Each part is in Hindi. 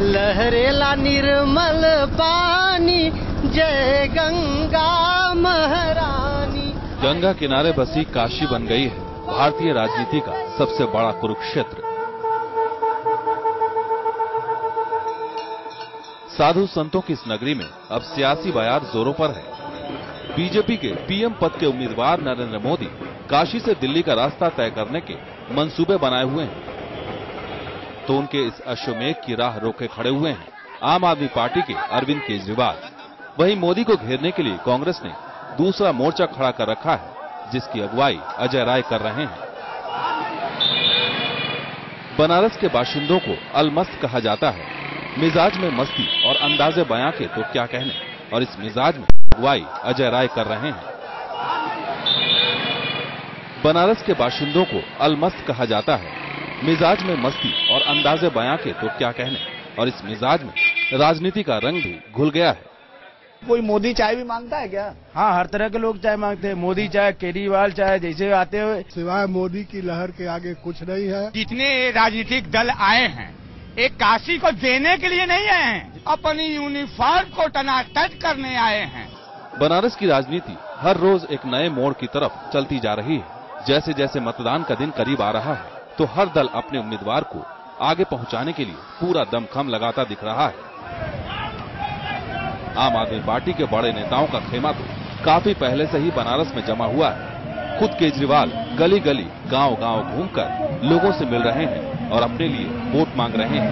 लहरेला निर्मल पानी, जय गंगा महारानी। गंगा किनारे बसी काशी बन गई है भारतीय राजनीति का सबसे बड़ा कुरुक्षेत्र। साधु संतों की इस नगरी में अब सियासी बयार जोरों पर है। बीजेपी के पीएम पद के उम्मीदवार नरेंद्र मोदी काशी से दिल्ली का रास्ता तय करने के मंसूबे बनाए हुए हैं, तो उनके इस अश्वमेध की राह रोके खड़े हुए हैं आम आदमी पार्टी के अरविंद केजरीवाल। वहीं मोदी को घेरने के लिए कांग्रेस ने दूसरा मोर्चा खड़ा कर रखा है, जिसकी अगुवाई अजय राय कर रहे हैं। बनारस के बाशिंदों को अलमस्त कहा जाता है। मिजाज में मस्ती और अंदाजे बयां के तो क्या कहने, और इस मिजाज में अगुवाई अजय राय कर रहे हैं। बनारस के बाशिंदों को अलमस्त कहा जाता है। मिजाज में मस्ती और अंदाजे बयां के तो क्या कहने, और इस मिजाज में राजनीति का रंग भी घुल गया है। कोई मोदी चाय भी मांगता है क्या? हाँ, हर तरह के लोग चाय मांगते हैं। मोदी चाय, केजरीवाल चाय, जैसे आते हुए। सिवाय मोदी की लहर के आगे कुछ नहीं है। जितने राजनीतिक दल आए हैं, एक काशी को देने के लिए नहीं आए हैं, अपनी यूनिफॉर्म को टनाटन करने आए हैं। बनारस की राजनीति हर रोज एक नए मोड़ की तरफ चलती जा रही है। जैसे जैसे मतदान का दिन करीब आ रहा है, तो हर दल अपने उम्मीदवार को आगे पहुंचाने के लिए पूरा दमखम लगाता दिख रहा है। आम आदमी पार्टी के बड़े नेताओं का खेमा तो काफी पहले से ही बनारस में जमा हुआ है। खुद केजरीवाल गली गली, गांव गांव घूमकर लोगों से मिल रहे हैं और अपने लिए वोट मांग रहे हैं।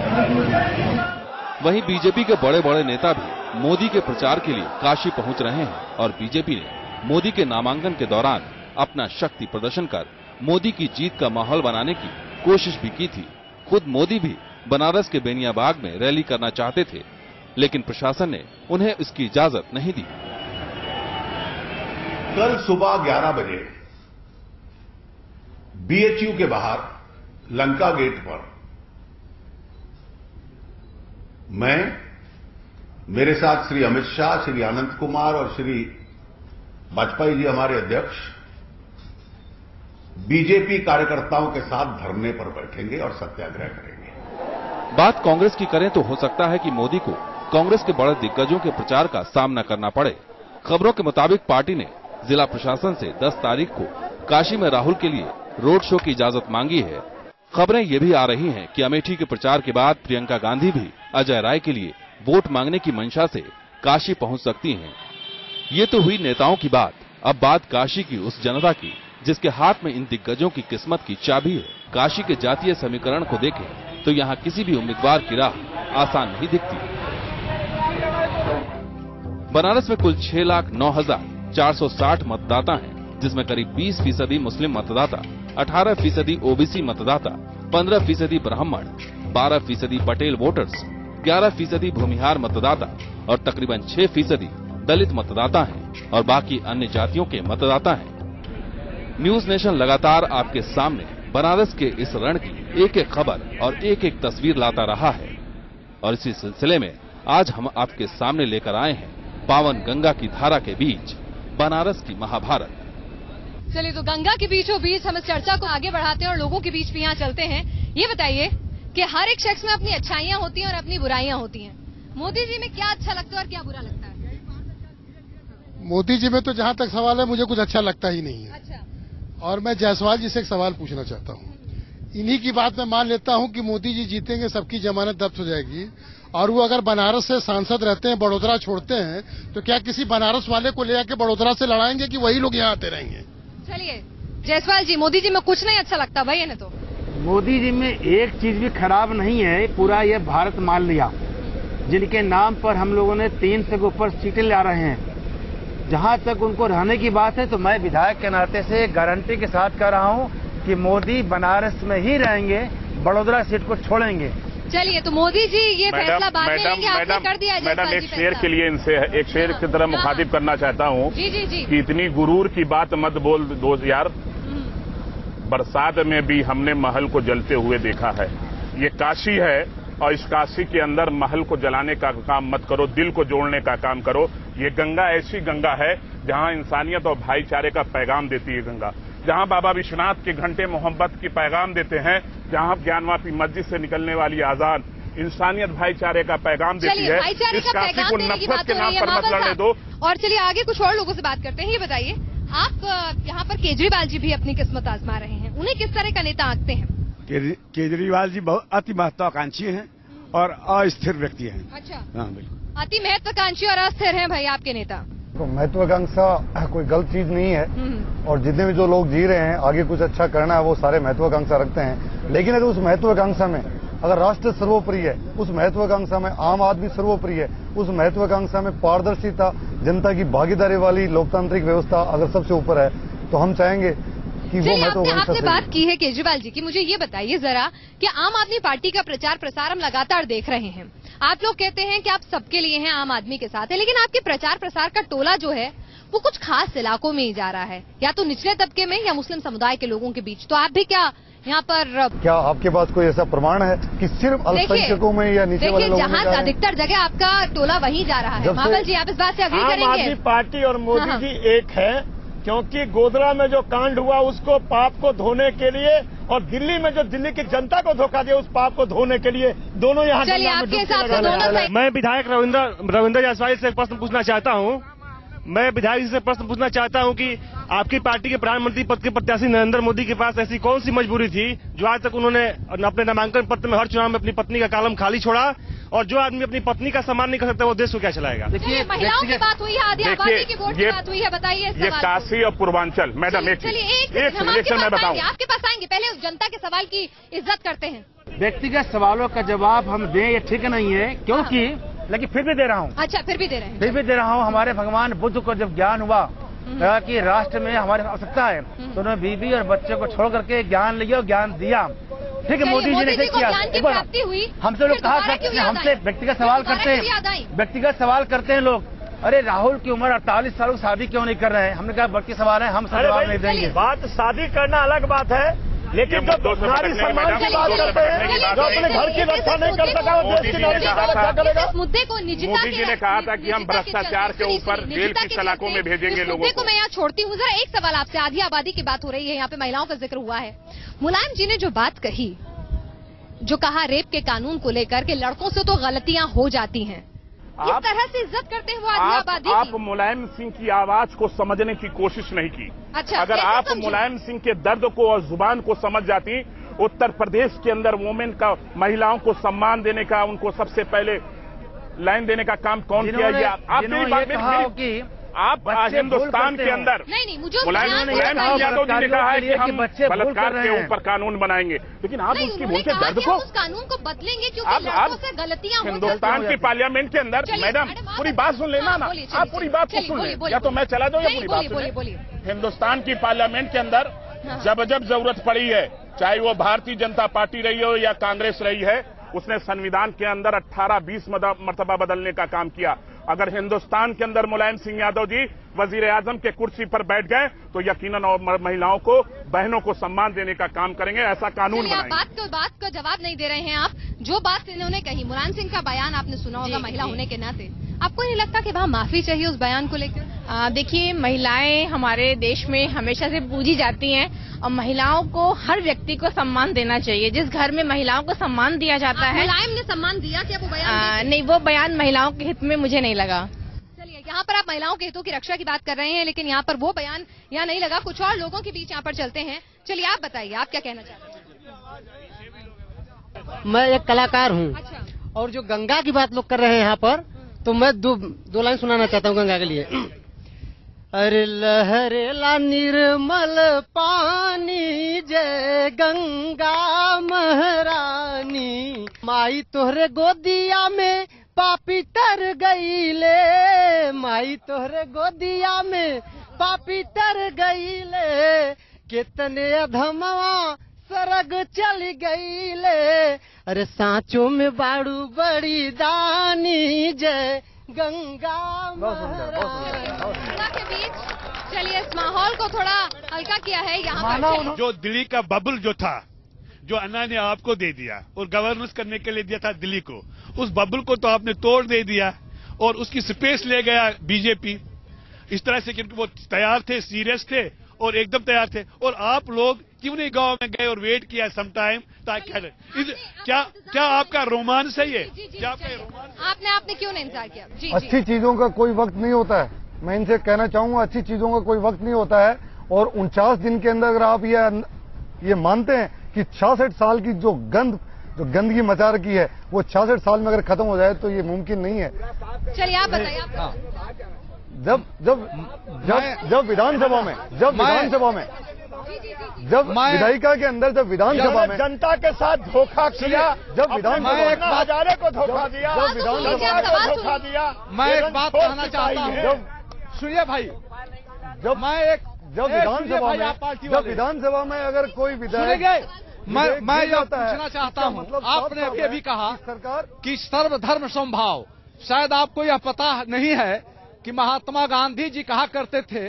वहीं बीजेपी के बड़े बड़े नेता भी मोदी के प्रचार के लिए काशी पहुंच रहे हैं, और बीजेपी ने मोदी के नामांकन के दौरान अपना शक्ति प्रदर्शन कर मोदी की जीत का माहौल बनाने की कोशिश भी की थी। खुद मोदी भी बनारस के बेनियाबाग में रैली करना चाहते थे, लेकिन प्रशासन ने उन्हें इसकी इजाजत नहीं दी। कल सुबह 11 बजे बीएचयू के बाहर लंका गेट पर मैं, मेरे साथ श्री अमित शाह, श्री अनंत कुमार और श्री वाजपेयी जी हमारे अध्यक्ष, बीजेपी कार्यकर्ताओं के साथ धरने पर बैठेंगे और सत्याग्रह करेंगे। बात कांग्रेस की करें तो हो सकता है कि मोदी को कांग्रेस के बड़े दिग्गजों के प्रचार का सामना करना पड़े। खबरों के मुताबिक पार्टी ने जिला प्रशासन से 10 तारीख को काशी में राहुल के लिए रोड शो की इजाजत मांगी है। खबरें ये भी आ रही हैं कि अमेठी के प्रचार के बाद प्रियंका गांधी भी अजय राय के लिए वोट मांगने की मंशा से काशी पहुंच सकती हैं। ये तो हुई नेताओं की बात। अब बात काशी की उस जनता की जिसके हाथ में इन दिग्गजों की किस्मत की चाबी है। काशी के जातीय समीकरण को देखें तो यहाँ किसी भी उम्मीदवार की राह आसान नहीं दिखती। बनारस में कुल 6,09,460 मतदाता हैं, जिसमें करीब 20% मुस्लिम मतदाता, 18% ओबीसी मतदाता, 15% ब्राह्मण, 12% पटेल वोटर्स, 11% भूमिहार मतदाता और तकरीबन 6% दलित मतदाता हैं, और बाकी अन्य जातियों के मतदाता हैं। न्यूज नेशन लगातार आपके सामने बनारस के इस रण की एक एक खबर और एक एक तस्वीर लाता रहा है, और इसी सिलसिले में आज हम आपके सामने लेकर आए हैं पावन गंगा की धारा के बीच बनारस की महाभारत। चलिए, तो गंगा के बीचों बीच हम इस चर्चा को आगे बढ़ाते हैं और लोगों के बीच भी यहाँ चलते हैं। ये बताइए कि हर एक शख्स में अपनी अच्छाइयाँ होती हैं और अपनी बुराइयाँ होती हैं। मोदी जी में क्या अच्छा लगता है और क्या बुरा लगता है? मोदी जी में तो जहाँ तक सवाल है, मुझे कुछ अच्छा लगता ही नहीं है। अच्छा। और मैं जायसवाल जी से एक सवाल पूछना चाहता हूँ। इन्हीं की बात मैं मान लेता हूँ कि मोदी जी जीतेंगे, सबकी जमानत जब्त हो जाएगी, और वो अगर बनारस से सांसद रहते हैं, बड़ोदरा छोड़ते हैं, तो क्या किसी बनारस वाले को ले जाके बड़ोदरा से लड़ाएंगे कि वही लोग यहाँ आते रहेंगे? चलिए जायसवाल जी, मोदी जी में कुछ नहीं अच्छा लगता भाई, इन्हें तो मोदी जी में एक चीज भी खराब नहीं है। पूरा ये भारत मान लिया, जिनके नाम पर हम लोगों ने 3 से ऊपर सीटें ला रहे हैं। जहां तक उनको रहने की बात है, तो मैं विधायक के नाते से गारंटी के साथ कह रहा हूं कि मोदी बनारस में ही रहेंगे, बड़ोदरा सीट को छोड़ेंगे। चलिए, तो मोदी जी ये फैसला बाद में लेंगे, आपने कर दिया है। मैडम, एक शेर के लिए इनसे एक शेर की तरह मुखातिब करना चाहता हूँ कि इतनी गुरूर की बात मत बोल दो यार। बरसात में भी हमने महल को जलते हुए देखा है। ये काशी है, और इस काशी के अंदर महल को जलाने का काम मत करो, दिल को जोड़ने का काम करो। ये गंगा ऐसी गंगा है जहां इंसानियत और भाईचारे का पैगाम देती है गंगा, जहां बाबा विश्वनाथ के घंटे मोहब्बत की पैगाम देते हैं, जहां ज्ञानवापी मस्जिद से निकलने वाली आजान इंसानियत भाईचारे का पैगाम देती है। इस काशी को नफरत के नाम पर मत लड़ने दो। और चलिए आगे कुछ और लोगों से बात करते हैं। ये बताइए, आप यहाँ पर केजरीवाल जी भी अपनी किस्मत आजमा रहे हैं, उन्हें किस तरह का नेता आंकते हैं? केजरीवाल जी बहुत अति महत्वाकांक्षी हैं और अस्थिर व्यक्ति हैं। अच्छा, हाँ बिल्कुल, अति महत्वाकांक्षी और अस्थिर हैं भाई आपके नेता। तो महत्वाकांक्षा कोई गलत चीज नहीं है, और जितने भी जो लोग जी रहे हैं आगे कुछ अच्छा करना है वो सारे महत्वाकांक्षा रखते हैं। लेकिन अगर उस महत्वाकांक्षा में अगर राष्ट्र सर्वोपरि है, उस महत्वाकांक्षा में आम आदमी सर्वोपरि है, उस महत्वाकांक्षा में पारदर्शिता, जनता की भागीदारी वाली लोकतांत्रिक व्यवस्था अगर सबसे ऊपर है, तो हम चाहेंगे कि वो महत्वाकांक्षा। आपने बात की है केजरीवाल जी की, मुझे ये बताइए जरा कि आम आदमी पार्टी का प्रचार प्रसार हम लगातार देख रहे हैं। आप लोग कहते हैं कि आप सबके लिए हैं, आम आदमी के साथ है, लेकिन आपके प्रचार प्रसार का टोला जो है वो कुछ खास इलाकों में ही जा रहा है, या तो निचले तबके में या मुस्लिम समुदाय के लोगों के बीच। तो आप भी क्या यहाँ पर, क्या आपके पास कोई ऐसा प्रमाण है कि सिर्फ अल्पसंख्यकों में या नीचे वाले लोगों में? जहाँ अधिकतर जगह आपका टोला वहीं जा रहा है। महाबल जी, आप इस बात से अग्री करेंगे? आम आदमी पार्टी और मोदी जी एक है, क्योंकि गोधरा में जो कांड हुआ उसको पाप को धोने के लिए, और दिल्ली में जो दिल्ली की जनता को धोखा दिया उस पाप को धोने के लिए, दोनों यहाँ। चलिए, आपके हिसाब से दोनों। मैं विधायक रविंद्र जायसवाल से प्रश्न पूछना चाहता हूँ। मैं विधायक जी से प्रश्न पूछना चाहता हूं कि आपकी पार्टी के प्रधानमंत्री पद के प्रत्याशी नरेंद्र मोदी के पास ऐसी कौन सी मजबूरी थी जो आज तक उन्होंने अपने नामांकन पत्र में हर चुनाव में अपनी पत्नी का कॉलम खाली छोड़ा, और जो आदमी अपनी पत्नी का सम्मान नहीं कर सकता वो देश को क्या चलाएगा? देखिए, महिलाओं की बात हुई है, आधी आबादी की वोट की बात हुई है, बताइए। ये काशी और पूर्वांचल, मैडम एक सिलेक्शन मैं बताऊं, आपके पास आएंगे, पहले उस जनता के सवाल की इज्जत करते हैं। व्यक्तिगत सवालों का जवाब हम दें ये ठीक नहीं है, क्योंकि लेकिन फिर भी दे रहा हूँ। अच्छा, फिर भी दे रहे हैं? फिर भी दे रहा हूँ। हमारे भगवान बुद्ध को जब ज्ञान हुआ कि राष्ट्र में हमारी आवश्यकता है, तो उन्होंने बीवी और बच्चे को छोड़ करके ज्ञान लिया और ज्ञान दिया। ठीक है, मोदी जी ने किया, हमसे लोग कहा करते हैं, हमसे व्यक्तिगत सवाल करते हैं, व्यक्तिगत सवाल करते हैं लोग, अरे राहुल की उम्र 48 साल, शादी क्यों नहीं कर रहे हैं? हमने कहा बड़के सवाल है, हम जवाब नहीं देंगे। बात शादी करना अलग बात है, लेकिन जो नारी सम्मान की बात करते हैं, जो अपने घर की रक्षा नहीं कर सका वो देश की नारी की रक्षा करेगा। मुद्दे को निजता, मोदी जी ने कहा था कि हम भ्रष्टाचार के ऊपर जेल की सलाखों में भेजेंगे लोगों को। मैं यहाँ छोड़ती हूँ, जरा एक सवाल आपसे। आधी आबादी की बात हो रही है, यहाँ पे महिलाओं का जिक्र हुआ है। मुलायम जी ने जो बात कही, जो कहा रेप के कानून को लेकर के लड़कों से तो गलतियां हो जाती हैं, इस तरह से इज्जत करते हैं वो आधी आबादी की। आप मुलायम सिंह की आवाज को समझने की कोशिश नहीं की। अच्छा, अगर आप मुलायम सिंह के दर्द को और जुबान को समझ जाती, उत्तर प्रदेश के अंदर वुमेन का, महिलाओं को सम्मान देने का, उनको सबसे पहले लाइन देने का काम कौन किया? आप हिंदुस्तान के अंदर मुलायम यादव जी ने कहा है कि हम बलात्कार के ऊपर कानून बनाएंगे, लेकिन आप उसकी बोलते दर्द को, उस कानून को बदलेंगे क्योंकि लड़कों से गलतियां हिंदुस्तान की पार्लियामेंट के अंदर। मैडम पूरी बात सुन लेना ना, आप पूरी बात को सुन लें, या तो मैं चला जाऊं या पूरी बात सुन लें। हिंदुस्तान की पार्लियामेंट के अंदर जब जब जरूरत पड़ी है, चाहे वो भारतीय जनता पार्टी रही हो या कांग्रेस रही है, उसने संविधान के अंदर 18-20 मर्तबा बदलने का काम किया। अगर हिंदुस्तान के अंदर मुलायम सिंह यादव जी वजीर आजम के कुर्सी पर बैठ गए तो यकीनन और महिलाओं को, बहनों को सम्मान देने का काम करेंगे, ऐसा कानून बनाएंगे। बात का जवाब नहीं दे रहे हैं आप। जो बात इन्होंने कही, मुलायम सिंह का बयान आपने सुना होगा महिला होने के नाते, आपको नहीं लगता कि वहाँ माफी चाहिए उस बयान को लेकर? देखिए, महिलाएं हमारे देश में हमेशा से पूजी जाती हैं और महिलाओं को, हर व्यक्ति को सम्मान देना चाहिए। जिस घर में महिलाओं को सम्मान दिया जाता है। मुलायम ने सम्मान दिया क्या वो बयान? नहीं, वो बयान महिलाओं के हित में मुझे नहीं लगा। चलिए, यहाँ पर आप महिलाओं के हितों की रक्षा की बात कर रहे हैं, लेकिन यहाँ पर वो बयान यहाँ नहीं लगा। कुछ और लोगों के बीच यहाँ पर चलते हैं। चलिए, आप बताइए, आप क्या कहना चाहते हैं? मैं एक कलाकार हूँ। अच्छा। और जो गंगा की बात लोग कर रहे हैं यहाँ पर, तो मैं दो लाइन सुनाना चाहता हूँ गंगा के लिए। अरे लहरेला निर्मल पानी, जय गंगा महारानी, माई तोहरे गोदिया में पापी तर गईले, माई तोहरे गोदिया में पापी तर गईले, कितने अधमवा सरग चल गईले, अरे सांचों में बाड़ू बड़ी दानी, जय गंगा के बीच। चलिए, इस माहौल को थोड़ा हल्का किया है यहाँ पर। जो दिल्ली का बबल जो था, जो अन्ना ने आपको दे दिया और गवर्नेंस करने के लिए दिया था दिल्ली को, उस बबल को तो आपने तोड़ दे दिया और उसकी स्पेस ले गया बीजेपी। इस तरह से कि वो तैयार थे, सीरियस थे और एकदम तैयार थे। और आप लोग क्यों नहीं गांव में गए और वेट किया सम टाइम ताकि क्या आपका रोमांस है ये? क्या आपका रोमांस? आपने क्यों नहीं इंतजार किया? जी, अच्छी चीजों का कोई वक्त नहीं होता है। मैं इनसे कहना चाहूंगा, अच्छी चीजों का कोई वक्त नहीं होता है। और 49 दिन के अंदर अगर आप ये मानते हैं कि 66 साल की जो गंदगी मचा रखी है वो 66 साल में अगर खत्म हो जाए तो ये मुमकिन नहीं है। चलिए आप बताइए। जब विधानसभा में जब विधायिका के अंदर जब विधानसभा में जनता के साथ धोखा किया, जब विधानसभा हजारे को धोखा दिया, जब विधानसभा को धोखा दिया। मैं एक बात कहना चाहता हूँ, सुनिए भाई, जब विधानसभा में अगर कोई विधायक मैं यह पूछना चाहता हूँ, आपने अभी कहा सरकार कि सर्वधर्म समभाव। शायद आपको यह पता नहीं है कि महात्मा गांधी जी कहा करते थे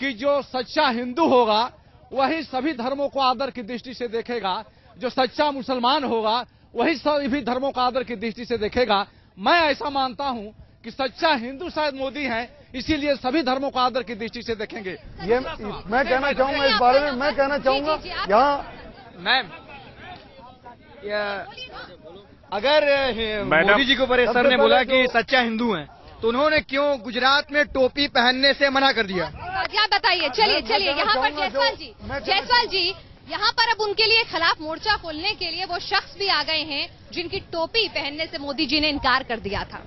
कि जो सच्चा हिंदू होगा वही सभी धर्मों को आदर की दृष्टि से देखेगा, जो सच्चा मुसलमान होगा वही सभी धर्मों को आदर की दृष्टि से देखेगा। मैं ऐसा मानता हूं कि सच्चा हिंदू शायद मोदी हैं, इसीलिए सभी धर्मों को आदर की दृष्टि से देखेंगे। ये मैं कहना चाहूंगा इस बारे में, मैं कहना चाहूंगा यहाँ मैम, अगर मोदी जी के ऊपर सर ने बोला कि सच्चा हिंदू हैं, तो उन्होंने क्यों गुजरात में टोपी पहनने से मना कर दिया? क्या बताइए। चलिए यहाँ पर जायसवाल जी यहाँ पर अब उनके लिए खिलाफ मोर्चा खोलने के लिए वो शख्स भी आ गए हैं जिनकी टोपी पहनने से मोदी जी ने इनकार कर दिया था।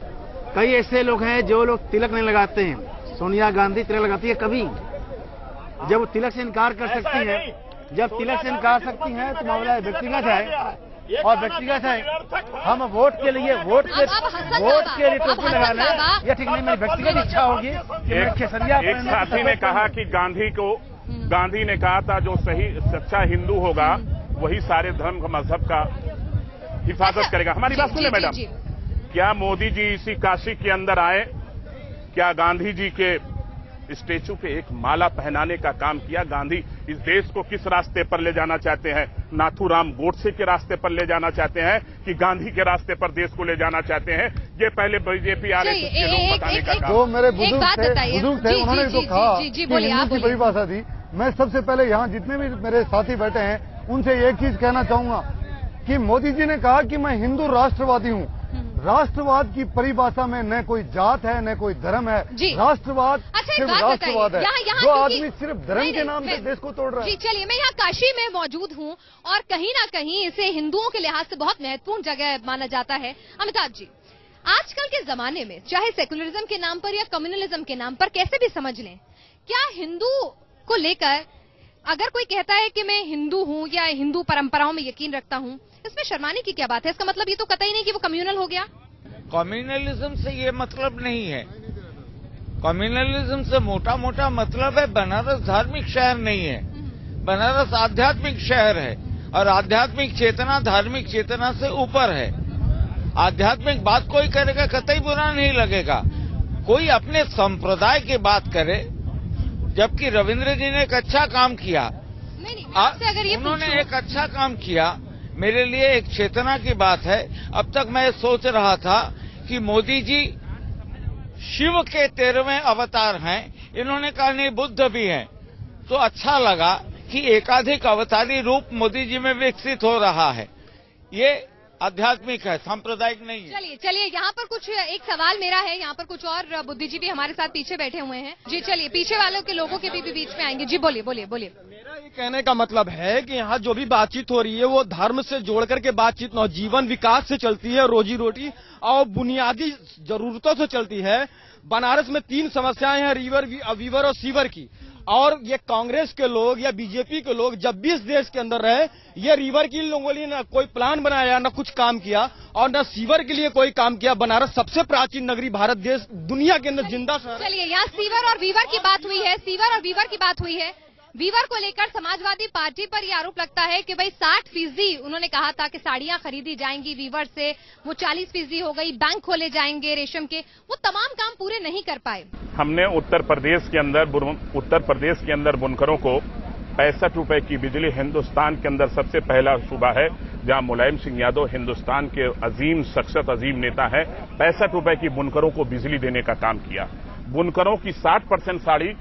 कई ऐसे लोग हैं जो लोग तिलक नहीं लगाते हैं। सोनिया गांधी तिलक लगाती है कभी, जब वो तिलक से इनकार कर सकती है, जब तिलक से इनकार सकती हैं तो मामला व्यक्तिगत है और व्यक्तिगत है। हम वोट के लिए टोपी लगा लें, यह ठीक नहीं। मेरी व्यक्तिगत इच्छा होगी कि मैं केसरिया। एक साथी ने कहा कि गांधी ने कहा था जो सही सच्चा हिंदू होगा वही सारे धर्म का मजहब का हिफाजत करेगा। हमारी बात सुने मैडम, क्या मोदी जी इसी काशी के अंदर आए? क्या गांधी जी के स्टेचू पे एक माला पहनाने का काम किया? गांधी इस देश को किस रास्ते पर ले जाना चाहते हैं? नाथूराम गोडसे के रास्ते पर ले जाना चाहते हैं कि गांधी के रास्ते पर देश को ले जाना चाहते हैं? ये पहले बीजेपी आरएसएस के लोग बताने का काम। जो मेरे बुजुर्ग थे उन्होंने तो कहा कि हिंदू की परिभाषा थी। मैं सबसे पहले यहाँ जितने भी मेरे साथी बैठे हैं उनसे एक चीज कहना चाहूंगा कि मोदी जी ने कहा कि मैं हिंदू राष्ट्रवादी हूँ। राष्ट्रवाद की परिभाषा में न कोई जात है न कोई धर्म है। राष्ट्रवाद सिर्फ राष्ट्रवाद है। जो आदमी सिर्फ धर्म के नाम से देश को तोड़ रहा है। जी चलिए, मैं यहाँ काशी में मौजूद हूँ और कहीं ना कहीं इसे हिंदुओं के लिहाज से बहुत महत्वपूर्ण जगह माना जाता है। अमिताभ जी, आजकल के जमाने में चाहे सेकुलरिज्म के नाम पर या कम्युनलिज्म के नाम पर कैसे भी समझ लें, क्या हिंदू को लेकर अगर कोई कहता है कि मैं हिंदू हूँ या हिंदू परंपराओं में यकीन रखता हूँ, इसमें शर्माने की क्या बात है? इसका मतलब ये तो कतई नहीं कि वो कम्युनल हो गया। कम्युनलिज्म से ये मतलब नहीं है। कम्युनलिज्म से मोटा मोटा मतलब है बनारस धार्मिक शहर नहीं है, बनारस आध्यात्मिक शहर है और आध्यात्मिक चेतना धार्मिक चेतना से ऊपर है। आध्यात्मिक बात कोई करेगा कतई बुरा नहीं लगेगा। कोई अपने संप्रदाय की बात करे, जबकि रविंद्र जी ने एक अच्छा काम किया। उन्होंने एक अच्छा काम किया, मेरे लिए एक चेतना की बात है। अब तक मैं सोच रहा था कि मोदी जी शिव के 13वें अवतार हैं, इन्होंने कहा नहीं बुद्ध भी हैं, तो अच्छा लगा कि एकाधिक अवतारी रूप मोदी जी में विकसित हो रहा है। ये आध्यात्मिक है, सांप्रदायिक नहीं है। चलिए यहाँ पर कुछ एक सवाल मेरा है, यहाँ पर कुछ और बुद्धिजीवी हमारे साथ पीछे बैठे हुए हैं। जी चलिए, पीछे वालों के लोगों के भी बीच में आएंगे। जी बोलिए। मेरा ये कहने का मतलब है कि यहाँ जो भी बातचीत हो रही है वो धर्म से जोड़ करके बातचीत न, जीवन विकास से चलती है, रोजी रोटी और बुनियादी जरूरतों से चलती है। बनारस में 3 समस्याएं हैं, वीवर और सीवर की, और ये कांग्रेस के लोग या बीजेपी के लोग जब भी इस देश के अंदर रहे, ये रिवर के लोगों के लिए न कोई प्लान बनाया, न कुछ काम किया और न सीवर के लिए कोई काम किया। बनारस सबसे प्राचीन नगरी भारत देश दुनिया के अंदर जिंदा शहर। चलिए, यहाँ सीवर और वीवर की बात हुई है। वीवर को लेकर समाजवादी पार्टी पर यह आरोप लगता है कि भाई 60% उन्होंने कहा था कि साड़ियां खरीदी जाएंगी वीवर से, वो 40% हो गई, बैंक खोले जाएंगे रेशम के, वो तमाम काम पूरे नहीं कर पाए। हमने उत्तर प्रदेश के अंदर बुनकरों को 65 रुपए की बिजली, हिंदुस्तान के अंदर सबसे पहला सूबा है जहां मुलायम सिंह यादव हिंदुस्तान के अजीम शख्सियत, अजीम नेता है, 65 रुपए की बुनकरों को बिजली देने का काम किया। बुनकरों की 60% साड़ी